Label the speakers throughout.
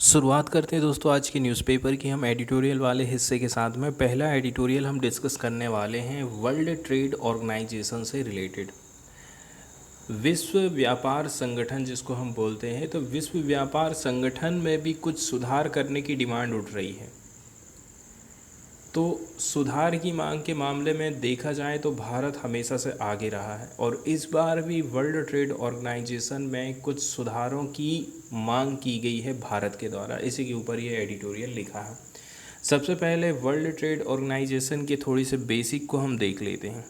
Speaker 1: शुरुआत करते हैं दोस्तों आज के न्यूज़पेपर की हम एडिटोरियल वाले हिस्से के साथ में। पहला एडिटोरियल हम डिस्कस करने वाले हैं वर्ल्ड ट्रेड ऑर्गेनाइजेशन से रिलेटेड। विश्व व्यापार संगठन जिसको हम बोलते हैं, तो विश्व व्यापार संगठन में भी कुछ सुधार करने की डिमांड उठ रही है। तो सुधार की मांग के मामले में देखा जाए तो भारत हमेशा से आगे रहा है और इस बार भी वर्ल्ड ट्रेड ऑर्गेनाइजेशन में कुछ सुधारों की मांग की गई है भारत के द्वारा। इसी के ऊपर ये एडिटोरियल लिखा है। सबसे पहले वर्ल्ड ट्रेड ऑर्गेनाइजेशन के थोड़ी से बेसिक को हम देख लेते हैं।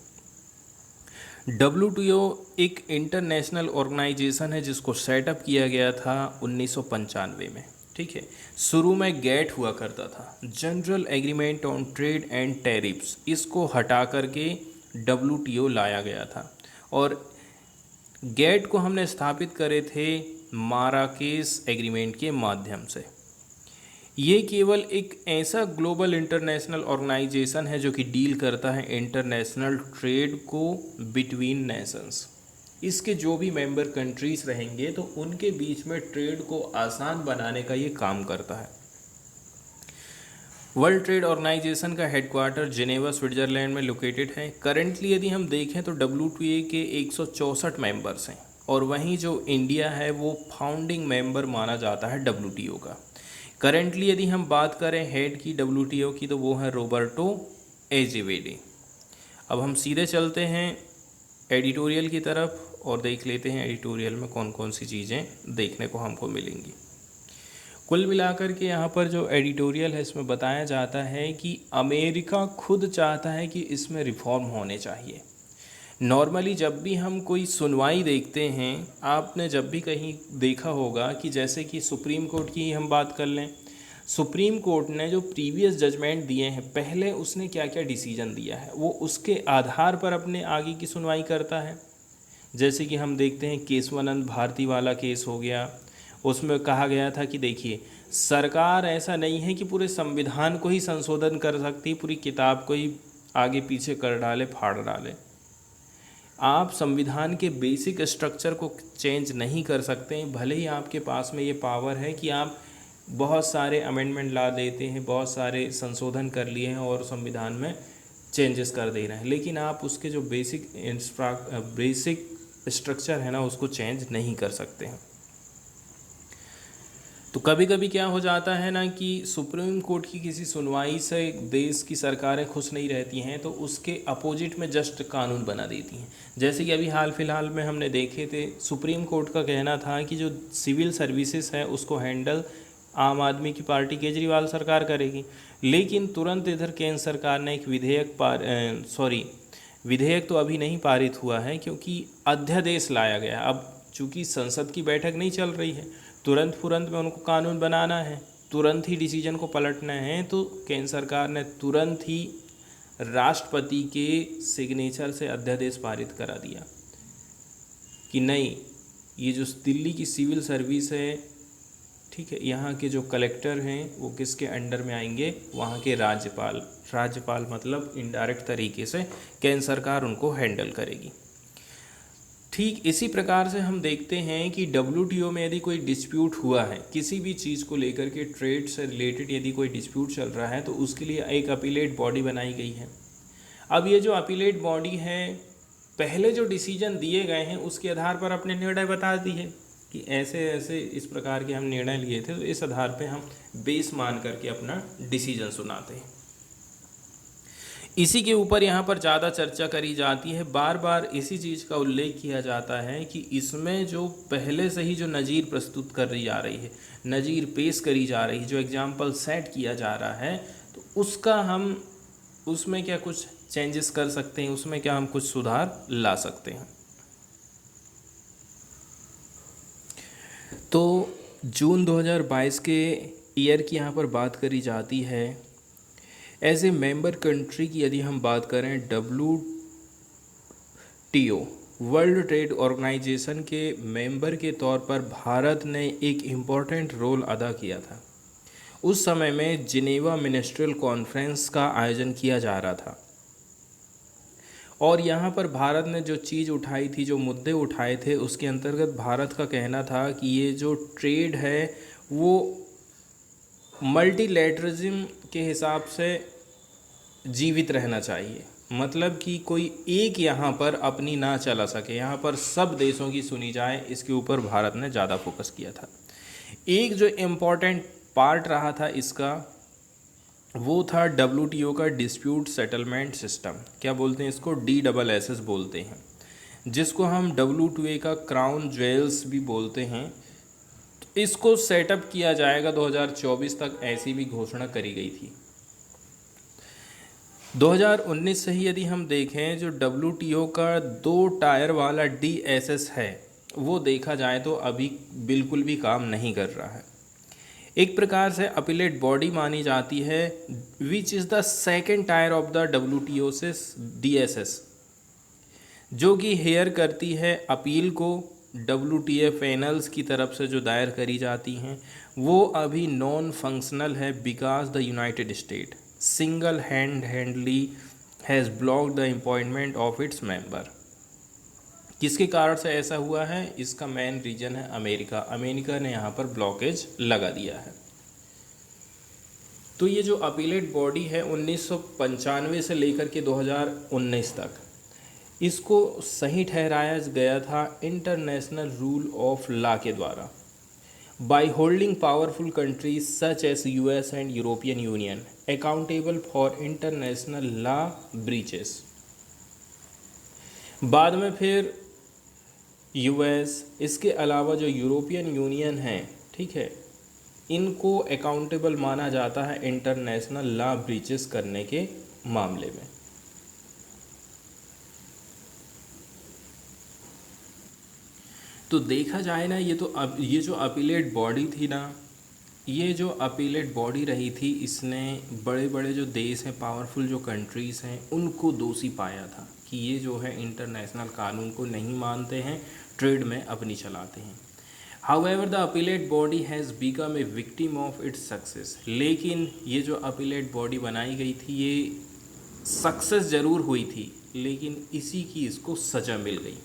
Speaker 1: WTO एक इंटरनेशनल ऑर्गेनाइजेशन है जिसको सेटअप किया गया था 1995 में। ठीक है, शुरू में गेट हुआ करता था, general agreement on trade and tariffs. इसको हटा करके WTO लाया गया था और गेट को हमने स्थापित करे थे माराकेश एग्रीमेंट के माध्यम से। ये केवल एक ऐसा ग्लोबल इंटरनेशनल ऑर्गेनाइजेशन है जो कि डील करता है इंटरनेशनल ट्रेड को बिटवीन नेशंस। इसके जो भी मेंबर कंट्रीज रहेंगे तो उनके बीच में ट्रेड को आसान बनाने का ये काम करता है। वर्ल्ड ट्रेड ऑर्गेनाइजेशन का हेडक्वार्टर जिनेवा स्विट्जरलैंड में लोकेटेड है। करंटली यदि हम देखें तो WTO के 164 मेंबर्स हैं और वहीं जो इंडिया है वो फाउंडिंग मेंबर माना जाता है WTO का। करंटली यदि हम बात करें हेड की WTO की तो वो है रोबर्टो एजेवेडे। अब हम सीधे चलते हैं एडिटोरियल की तरफ और देख लेते हैं एडिटोरियल में कौन कौन सी चीज़ें देखने को हमको मिलेंगी। कुल मिलाकर के यहाँ पर जो एडिटोरियल है इसमें बताया जाता है कि अमेरिका खुद चाहता है कि इसमें रिफॉर्म होने चाहिए। नॉर्मली जब भी हम कोई सुनवाई देखते हैं, आपने जब भी कहीं देखा होगा कि जैसे कि सुप्रीम कोर्ट की हम बात कर लें, सुप्रीम कोर्ट ने जो प्रीवियस जजमेंट दिए हैं, पहले उसने क्या क्या डिसीजन दिया है वो उसके आधार पर अपने आगे की सुनवाई करता है। जैसे कि हम देखते हैं केशवानंद भारती वाला केस हो गया, उसमें कहा गया था कि देखिए सरकार ऐसा नहीं है कि पूरे संविधान को ही संशोधन कर सकती, पूरी किताब को ही आगे पीछे कर डाले, फाड़ डाले। आप संविधान के बेसिक स्ट्रक्चर को चेंज नहीं कर सकते हैं, भले ही आपके पास में ये पावर है कि आप बहुत सारे अमेंडमेंट ला देते हैं, बहुत सारे संशोधन कर लिए हैं और संविधान में चेंजेस कर दे रहे हैं, लेकिन आप उसके जो बेसिक स्ट्रक्चर है ना उसको चेंज नहीं कर सकते हैं। तो कभी कभी क्या हो जाता है ना कि सुप्रीम कोर्ट की किसी सुनवाई से देश की सरकारें खुश नहीं रहती हैं तो उसके अपोजिट में जस्ट कानून बना देती हैं। जैसे कि अभी हाल फिलहाल में हमने देखे थे, सुप्रीम कोर्ट का कहना था कि जो सिविल सर्विसेज है उसको हैंडल आम आदमी की पार्टी केजरीवाल सरकार करेगी, लेकिन तुरंत इधर केंद्र सरकार ने एक विधेयक तो अभी नहीं पारित हुआ है क्योंकि अध्यादेश लाया गया। अब चूँकि संसद की बैठक नहीं चल रही है, तुरंत में उनको कानून बनाना है, तुरंत ही डिसीजन को पलटना है, तो केंद्र सरकार ने तुरंत ही राष्ट्रपति के सिग्नेचर से अध्यादेश पारित करा दिया कि नहीं, ये जो दिल्ली की सिविल सर्विस है, ठीक है, यहाँ के जो कलेक्टर हैं वो किसके अंडर में आएंगे, वहाँ के राज्यपाल मतलब इनडायरेक्ट तरीके से केंद्र सरकार उनको हैंडल करेगी। ठीक इसी प्रकार से हम देखते हैं कि WTO में यदि कोई डिस्प्यूट हुआ है किसी भी चीज़ को लेकर के, ट्रेड से रिलेटेड यदि कोई डिस्प्यूट चल रहा है तो उसके लिए एक अपीलेट बॉडी बनाई गई है। अब ये जो अपीलेट बॉडी है, पहले जो डिसीजन दिए गए हैं उसके आधार पर अपने निर्णय बताती है कि ऐसे ऐसे इस प्रकार के हम निर्णय लिए थे, तो इस आधार पे हम बेस मान करके अपना डिसीजन सुनाते हैं। इसी के ऊपर यहाँ पर ज़्यादा चर्चा करी जाती है, बार बार इसी चीज़ का उल्लेख किया जाता है कि इसमें जो पहले से ही जो नज़ीर प्रस्तुत करी जा रही है, नज़ीर पेश करी जा रही है, जो एग्जाम्पल सेट किया जा रहा है, तो उसका हम उसमें क्या कुछ चेंजेस कर सकते हैं, उसमें क्या हम कुछ सुधार ला सकते हैं। तो जून 2022 के ईयर की यहाँ पर बात करी जाती है। एज ए मेंबर कंट्री की यदि हम बात करें, WTO वर्ल्ड ट्रेड ऑर्गेनाइजेशन के मेंबर के तौर पर भारत ने एक इम्पॉर्टेंट रोल अदा किया था। उस समय में जिनेवा मिनिस्ट्रियल कॉन्फ्रेंस का आयोजन किया जा रहा था और यहाँ पर भारत ने जो चीज़ उठाई थी, जो मुद्दे उठाए थे, उसके अंतर्गत भारत का कहना था कि ये जो ट्रेड है वो मल्टीलैटरिज्म के हिसाब से जीवित रहना चाहिए, मतलब कि कोई एक यहाँ पर अपनी ना चला सके, यहाँ पर सब देशों की सुनी जाए, इसके ऊपर भारत ने ज़्यादा फोकस किया था। एक जो इम्पोर्टेंट पार्ट रहा था इसका, वो था WTO का डिस्प्यूट सेटलमेंट सिस्टम। क्या बोलते हैं इसको? DSS बोलते हैं, जिसको हम WTO का क्राउन ज्वेल्स भी बोलते हैं। तो इसको सेटअप किया जाएगा 2024 तक, ऐसी भी घोषणा करी गई थी। 2019 से ही यदि हम देखें, जो WTO का 2 टायर वाला DSS है, वो देखा जाए तो अभी बिल्कुल भी काम नहीं कर रहा है। एक प्रकार से अपीलेट बॉडी मानी जाती है, which is the second tyre of the WTO से DSS, जो कि हेयर करती है अपील को WTA पैनल्स की तरफ से जो दायर करी जाती हैं। वो अभी नॉन फंक्शनल है because the United state single हैंडली has blocked the appointment of its member. किसके कारण से ऐसा हुआ है? इसका मेन रीजन है अमेरिका ने यहाँ पर ब्लॉकेज लगा दिया है। तो ये जो अपीलेट बॉडी है 1995 से लेकर के 2019 तक, इसको सही ठहराया गया था इंटरनेशनल रूल ऑफ लॉ के द्वारा, by holding powerful countries such as US and European union accountable for international law breaches. बाद में फिर US, इसके अलावा जो यूरोपियन यूनियन है, ठीक है, इनको अकाउंटेबल माना जाता है इंटरनेशनल लॉ ब्रीचेस करने के मामले में। तो देखा जाए ना, ये तो अब ये जो अपीलेट बॉडी थी ना, ये जो अपीलेट बॉडी रही थी, इसने बड़े बड़े जो देश हैं, पावरफुल जो कंट्रीज़ हैं, उनको दोषी पाया था कि ये जो है इंटरनेशनल कानून को नहीं मानते हैं, ट्रेड में अपनी चलाते हैं। However the appellate body has become a victim of its success. लेकिन ये जो अपीलेट बॉडी बनाई गई थी, ये सक्सेस ज़रूर हुई थी, लेकिन इसी की इसको सज़ा मिल गई।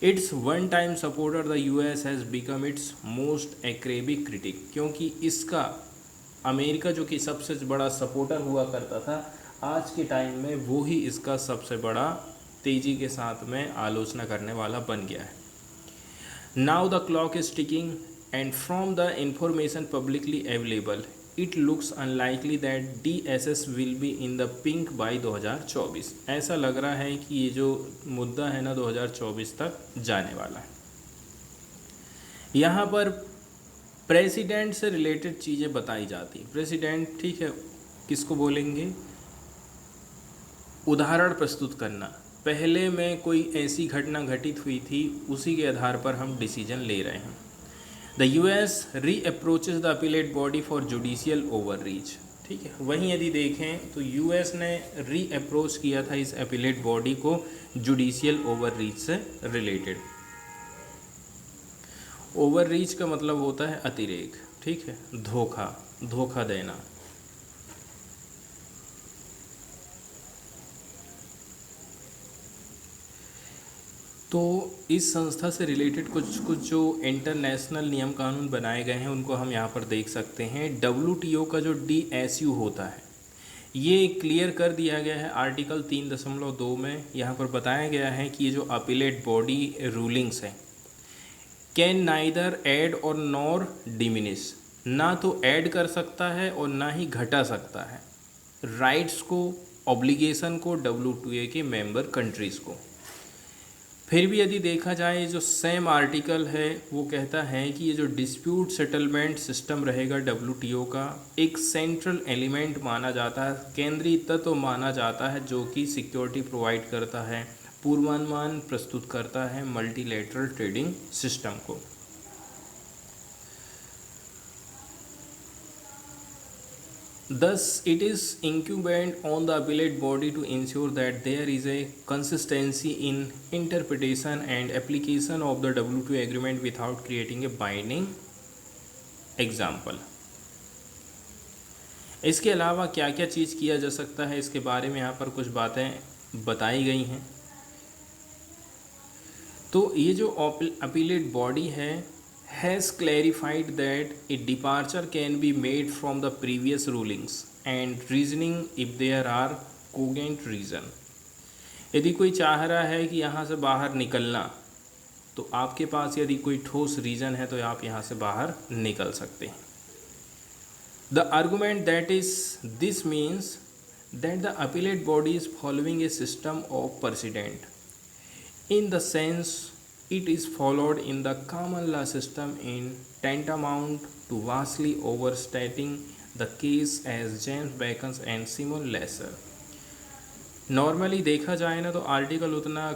Speaker 1: It's one time supporter the US has become its most acerbic critic, क्योंकि इसका अमेरिका जो कि सबसे बड़ा सपोर्टर हुआ करता था, आज के टाइम में वो ही इसका सबसे बड़ा तेज़ी के साथ में आलोचना करने वाला बन गया है। Now the clock is ticking and from the information publicly available it looks unlikely that DSS will be in the pink by 2024। ऐसा लग रहा है कि ये जो मुद्दा है ना 2024 तक जाने वाला है। यहाँ पर प्रेसिडेंट से रिलेटेड चीज़ें बताई जाती हैं। प्रेसिडेंट, ठीक है, किसको बोलेंगे? उदाहरण प्रस्तुत करना। पहले में कोई ऐसी घटना घटित हुई थी, उसी के आधार पर हम डिसीजन ले रहे हैं। The US reproaches the appellate body for judicial overreach, ठीक है। वहीं यदि देखें तो US ने रीअप्रोच किया था इस अपीलेट बॉडी को जुडिशियल ओवररीच से रिलेटेड। ओवररीच का मतलब होता है अतिरेक, ठीक है, धोखा देना। तो इस संस्था से रिलेटेड कुछ जो इंटरनेशनल नियम कानून बनाए गए हैं, उनको हम यहाँ पर देख सकते हैं। WTO का जो DSU होता है, ये क्लियर कर दिया गया है आर्टिकल 3.2 में। यहाँ पर बताया गया है कि ये जो अपीलेट बॉडी रूलिंग्स हैं, कैन नाइदर ऐड और नॉर डिमिनिश, ना तो ऐड कर सकता है और ना ही घटा सकता है राइट्स को, ऑब्लिगेशन को WTO के मेंबर कंट्रीज़ को। फिर भी यदि देखा जाए, जो सेम आर्टिकल है वो कहता है कि ये जो डिस्प्यूट सेटलमेंट सिस्टम रहेगा WTO का, एक सेंट्रल एलिमेंट माना जाता है, केंद्रीय तत्व माना जाता है, जो कि सिक्योरिटी प्रोवाइड करता है, पूर्वानुमान प्रस्तुत करता है मल्टीलेटरल ट्रेडिंग सिस्टम को। Thus, it is incumbent on the appellate body to ensure that there is a consistency in interpretation and application of the WTO agreement without creating a binding example. इसके अलावा क्या क्या चीज़ किया जा सकता है, इसके बारे में यहाँ पर कुछ बातें बताई गई हैं। तो ये जो अपीलेट बॉडी है has clarified that a departure can be made from the previous rulings and reasoning if there are cogent reason। यदि कोई चाह रहा है कि यहाँ से बाहर निकलना, तो आपके पास यदि कोई ठोस रीज़न है तो आप यहाँ से बाहर निकल सकते हैं। The argument that is this means that the appellate body is following A system of president in the sense it is followed in the common law system in tantamount to vastly overstating the case as James Bacon and Simon Lesser। Normally देखा जाए ना तो article उतना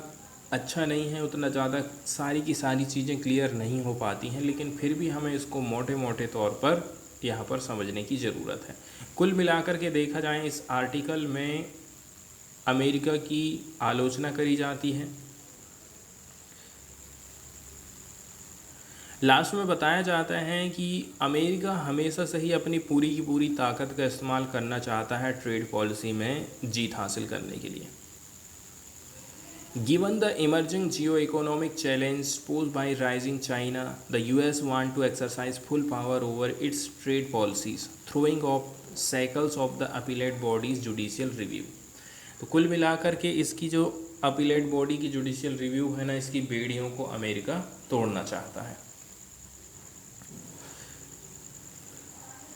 Speaker 1: अच्छा नहीं है, उतना ज़्यादा सारी की सारी चीज़ें क्लियर नहीं हो पाती हैं, लेकिन फिर भी हमें इसको मोटे मोटे तौर पर यहाँ पर समझने की ज़रूरत है। कुल मिलाकर के देखा जाए इस आर्टिकल में अमेरिका की आलोचना करी जाती है। लास्ट में बताया जाता है कि अमेरिका हमेशा से ही अपनी पूरी की पूरी ताकत का इस्तेमाल करना चाहता है ट्रेड पॉलिसी में जीत हासिल करने के लिए। Given the emerging geo economic challenge pose by rising China, the US want to exercise full power over its trade policies throwing off cycles of the appellate bodies judicial review. तो कुल मिलाकर के इसकी जो अपीलेट बॉडी की judicial review है ना, इसकी बेड़ियों को अमेरिका तोड़ना चाहता है।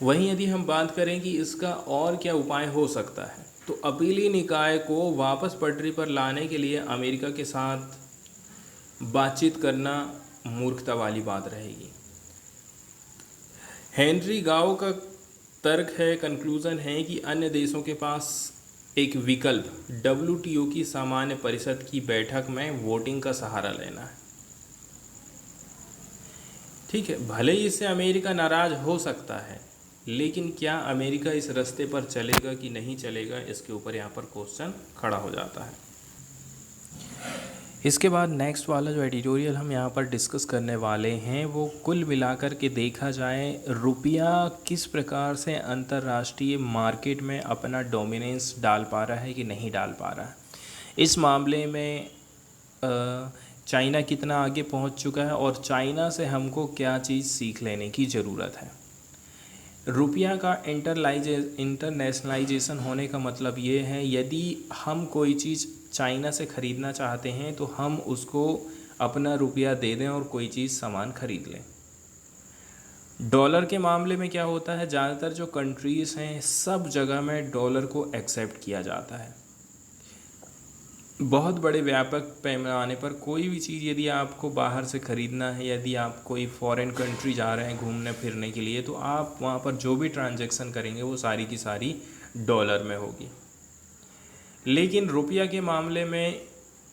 Speaker 1: वहीं यदि हम बात करें कि इसका और क्या उपाय हो सकता है, तो अपीली निकाय को वापस पटरी पर लाने के लिए अमेरिका के साथ बातचीत करना मूर्खता वाली बात रहेगी। हेनरी गाओ का तर्क है, कंक्लूजन है कि अन्य देशों के पास एक विकल्प WTO की सामान्य परिषद की बैठक में वोटिंग का सहारा लेना है। ठीक है, भले ही इससे अमेरिका नाराज हो सकता है, लेकिन क्या अमेरिका इस रास्ते पर चलेगा कि नहीं चलेगा, इसके ऊपर यहाँ पर क्वेश्चन खड़ा हो जाता है। इसके बाद नेक्स्ट वाला जो एडिटोरियल हम यहाँ पर डिस्कस करने वाले हैं वो कुल मिलाकर के देखा जाए रुपया किस प्रकार से अंतर्राष्ट्रीय मार्केट में अपना डोमिनेंस डाल पा रहा है कि नहीं डाल पा रहा है। इस मामले में चाइना कितना आगे पहुँच चुका है और चाइना से हमको क्या चीज़ सीख लेने की ज़रूरत है। रुपया का इंटरनेशनलाइजेशन होने का मतलब ये है, यदि हम कोई चीज़ चाइना से ख़रीदना चाहते हैं तो हम उसको अपना रुपया दे दें और कोई चीज़ सामान खरीद लें। डॉलर के मामले में क्या होता है, ज़्यादातर जो कंट्रीज़ हैं सब जगह में डॉलर को एक्सेप्ट किया जाता है। बहुत बड़े व्यापक पैमाने पर कोई भी चीज़ यदि आपको बाहर से ख़रीदना है, यदि आप कोई फॉरेन कंट्री जा रहे हैं घूमने फिरने के लिए, तो आप वहाँ पर जो भी ट्रांजैक्शन करेंगे वो सारी की सारी डॉलर में होगी। लेकिन रुपया के मामले में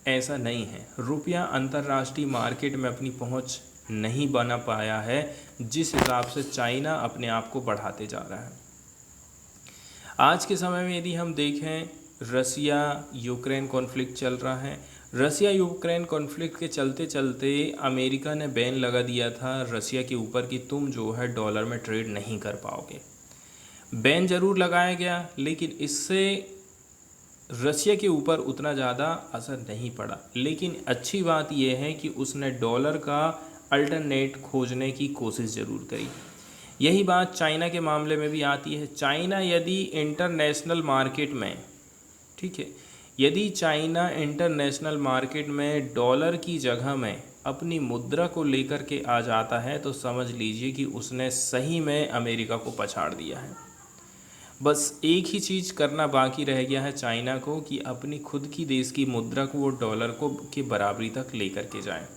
Speaker 1: ऐसा नहीं है। रुपया अंतर्राष्ट्रीय मार्केट में अपनी पहुँच नहीं बना पाया है, जिस हिसाब से चाइना अपने आप को बढ़ाते जा रहा है। आज के समय में यदि हम देखें, रसिया यूक्रेन कॉन्फ्लिक्ट चल रहा है। रसिया यूक्रेन कॉन्फ्लिक्ट के चलते चलते अमेरिका ने बैन लगा दिया था रसिया के ऊपर कि तुम जो है डॉलर में ट्रेड नहीं कर पाओगे। बैन ज़रूर लगाया गया, लेकिन इससे रसिया के ऊपर उतना ज़्यादा असर नहीं पड़ा। लेकिन अच्छी बात यह है कि उसने डॉलर का अल्टरनेट खोजने की कोशिश ज़रूर करी। यही बात चाइना के मामले में भी आती है। चाइना यदि इंटरनेशनल मार्केट में, ठीक है, यदि चाइना इंटरनेशनल मार्केट में डॉलर की जगह में अपनी मुद्रा को लेकर के आ जाता है तो समझ लीजिए कि उसने सही में अमेरिका को पछाड़ दिया है। बस एक ही चीज़ करना बाकी रह गया है चाइना को कि अपनी खुद की देश की मुद्रा को वो डॉलर को के बराबरी तक लेकर के जाए,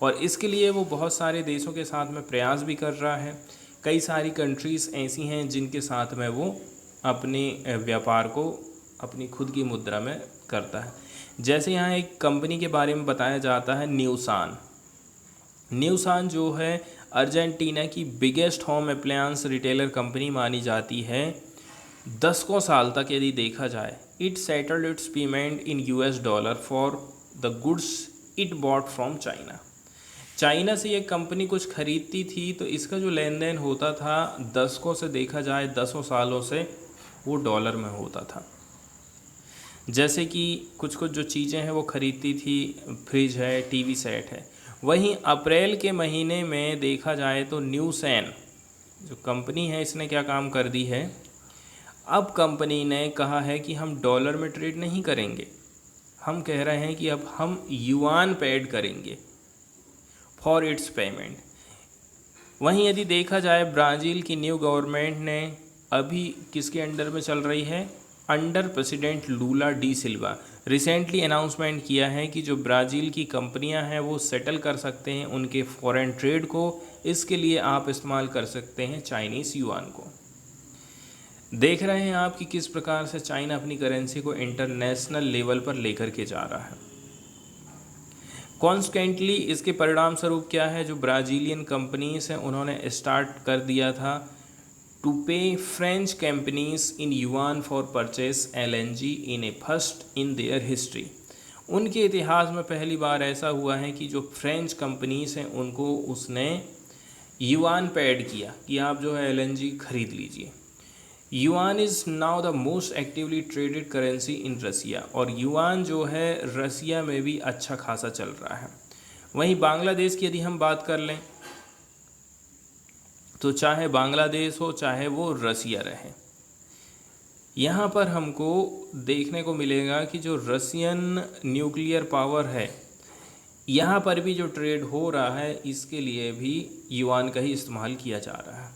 Speaker 1: और इसके लिए वो बहुत सारे देशों के साथ में प्रयास भी कर रहा है। कई सारी कंट्रीज़ ऐसी हैं जिनके साथ में वो अपने व्यापार को अपनी खुद की मुद्रा में करता है। जैसे यहाँ एक कंपनी के बारे में बताया जाता है, न्यूसान। न्यूसान जो है अर्जेंटीना की biggest home appliance retailer company मानी जाती है। 10 साल तक यदि देखा जाए, it settled it's payment in US dollar for the goods it bought from China. China से ये कंपनी कुछ खरीदती थी तो इसका जो लेन देन होता था 10 से देखा जाए 10 सालों से वो डॉलर में होता था। जैसे कि कुछ कुछ जो चीज़ें हैं वो ख़रीदती थी, फ्रिज है, टीवी सेट है, वहीं अप्रैल के महीने में देखा जाए तो न्यूसेन जो कंपनी है इसने क्या काम कर दी है, अब कंपनी ने कहा है कि हम डॉलर में ट्रेड नहीं करेंगे, हम कह रहे हैं कि अब हम युआन पेड करेंगे फॉर इट्स पेमेंट। वहीं यदि देखा जाए ब्राज़ील की न्यू गवर्नमेंट ने अभी किसके अंडर में चल रही है, अंडर प्रेसिडेंट लूला डी सिल्वा, रिसेंटली अनाउंसमेंट किया है कि जो ब्राज़ील की कंपनियां हैं वो सेटल कर सकते हैं उनके फॉरेन ट्रेड को, इसके लिए आप इस्तेमाल कर सकते हैं चाइनीज़ युआन को। देख रहे हैं आप कि किस प्रकार से चाइना अपनी करेंसी को इंटरनेशनल लेवल पर लेकर के जा रहा है। कॉन्स्टेंटली इसके परिणाम स्वरूप क्या है, जो ब्राज़ीलियन कंपनीज हैं उन्होंने स्टार्ट कर दिया था टू पे French companies in yuan for purchase LNG in A first in their history. उनके इतिहास में पहली बार ऐसा हुआ है कि जो फ्रेंच कंपनीज हैं उनको उसने युआन पे ऐड किया कि आप जो है एलएनजी खरीद लीजिए। Yuan is now the most actively traded currency in Russia, और युआन जो है रसिया में भी अच्छा खासा चल रहा है। वहीं बांग्लादेश की यदि हम बात कर लें तो चाहे बांग्लादेश हो चाहे वो रसिया रहे, यहाँ पर हमको देखने को मिलेगा कि जो रसियन न्यूक्लियर पावर है यहाँ पर भी जो ट्रेड हो रहा है इसके लिए भी युआन का ही इस्तेमाल किया जा रहा है।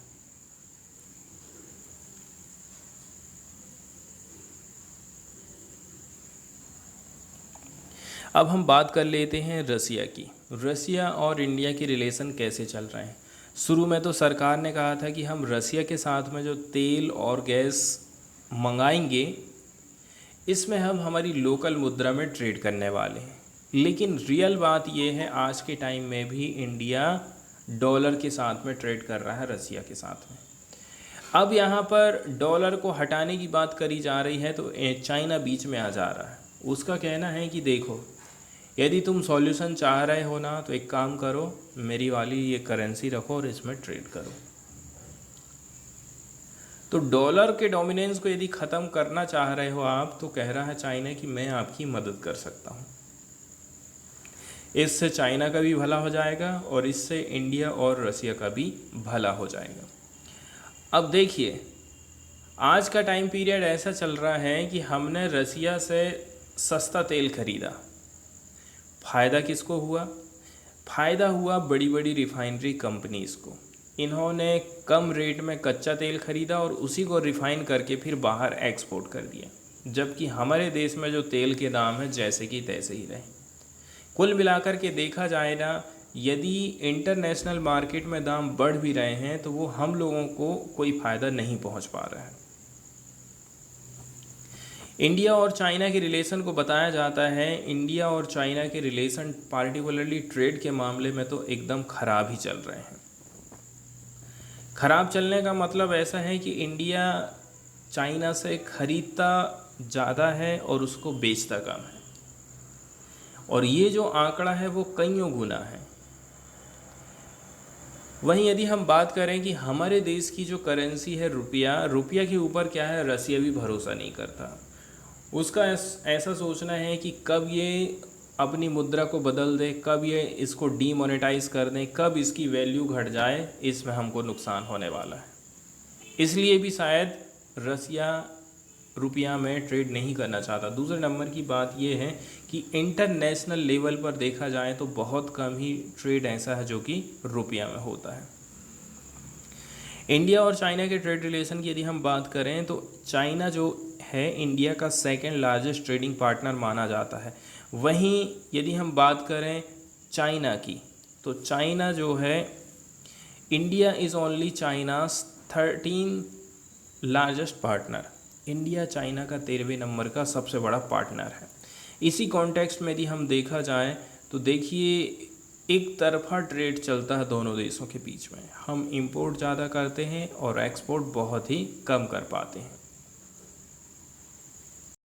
Speaker 1: अब हम बात कर लेते हैं रसिया की। रसिया और इंडिया के रिलेशन कैसे चल रहे हैं। शुरू में तो सरकार ने कहा था कि हम रसिया के साथ में जो तेल और गैस मंगाएंगे इसमें हम हमारी लोकल मुद्रा में ट्रेड करने वाले हैं, लेकिन रियल बात ये है आज के टाइम में भी इंडिया डॉलर के साथ में ट्रेड कर रहा है रसिया के साथ में। अब यहाँ पर डॉलर को हटाने की बात करी जा रही है तो चाइना बीच में आ जा रहा है। उसका कहना है कि देखो यदि तुम सॉल्यूशन चाह रहे हो ना तो एक काम करो, मेरी वाली ये करेंसी रखो और इसमें ट्रेड करो। तो डॉलर के डोमिनेंस को यदि ख़त्म करना चाह रहे हो आप तो कह रहा है चाइना कि मैं आपकी मदद कर सकता हूँ। इससे चाइना का भी भला हो जाएगा और इससे इंडिया और रसिया का भी भला हो जाएगा। अब देखिए आज का टाइम पीरियड ऐसा चल रहा है कि हमने रसिया से सस्ता तेल खरीदा, फ़ायदा किसको हुआ, फ़ायदा हुआ बड़ी बड़ी रिफाइनरी कंपनीज़ को। इन्होंने कम रेट में कच्चा तेल खरीदा और उसी को रिफ़ाइन करके फिर बाहर एक्सपोर्ट कर दिया, जबकि हमारे देश में जो तेल के दाम है जैसे कि तैसे ही रहे। कुल मिलाकर के देखा जाए ना, यदि इंटरनेशनल मार्केट में दाम बढ़ भी रहे हैं तो वो हम लोगों को कोई फ़ायदा नहीं पहुंच पा रहा है। इंडिया और चाइना के रिलेशन को बताया जाता है, इंडिया और चाइना के रिलेशन पार्टिकुलरली ट्रेड के मामले में तो एकदम ख़राब ही चल रहे हैं। ख़राब चलने का मतलब ऐसा है कि इंडिया चाइना से ख़रीदता ज़्यादा है और उसको बेचता कम है, और ये जो आंकड़ा है वो कईयों गुना है। वहीं यदि हम बात करें कि हमारे देश की जो करेंसी है रुपया, रुपया के ऊपर क्या है रसिया भी भरोसा नहीं करता। उसका ऐसा सोचना है कि कब ये अपनी मुद्रा को बदल दे, कब ये इसको डीमोनेटाइज कर दें, कब इसकी वैल्यू घट जाए, इसमें हमको नुकसान होने वाला है। इसलिए भी शायद रसिया रुपया में ट्रेड नहीं करना चाहता। दूसरे नंबर की बात यह है कि इंटरनेशनल लेवल पर देखा जाए तो बहुत कम ही ट्रेड ऐसा है जो कि रुपया में होता है। इंडिया और चाइना के ट्रेड रिलेशन की यदि हम बात करें तो चाइना जो है इंडिया का सेकंड लार्जेस्ट ट्रेडिंग पार्टनर माना जाता है। वहीं यदि हम बात करें चाइना की तो चाइना जो है India is only China's 13 largest partner. India China का 13वें नंबर का सबसे बड़ा पार्टनर है। इसी कॉन्टेक्स्ट में यदि हम देखा जाए तो देखिए एक तरफा ट्रेड चलता है दोनों देशों के बीच में। हम इंपोर्ट ज़्यादा करते हैं और एक्सपोर्ट बहुत ही कम कर पाते हैं।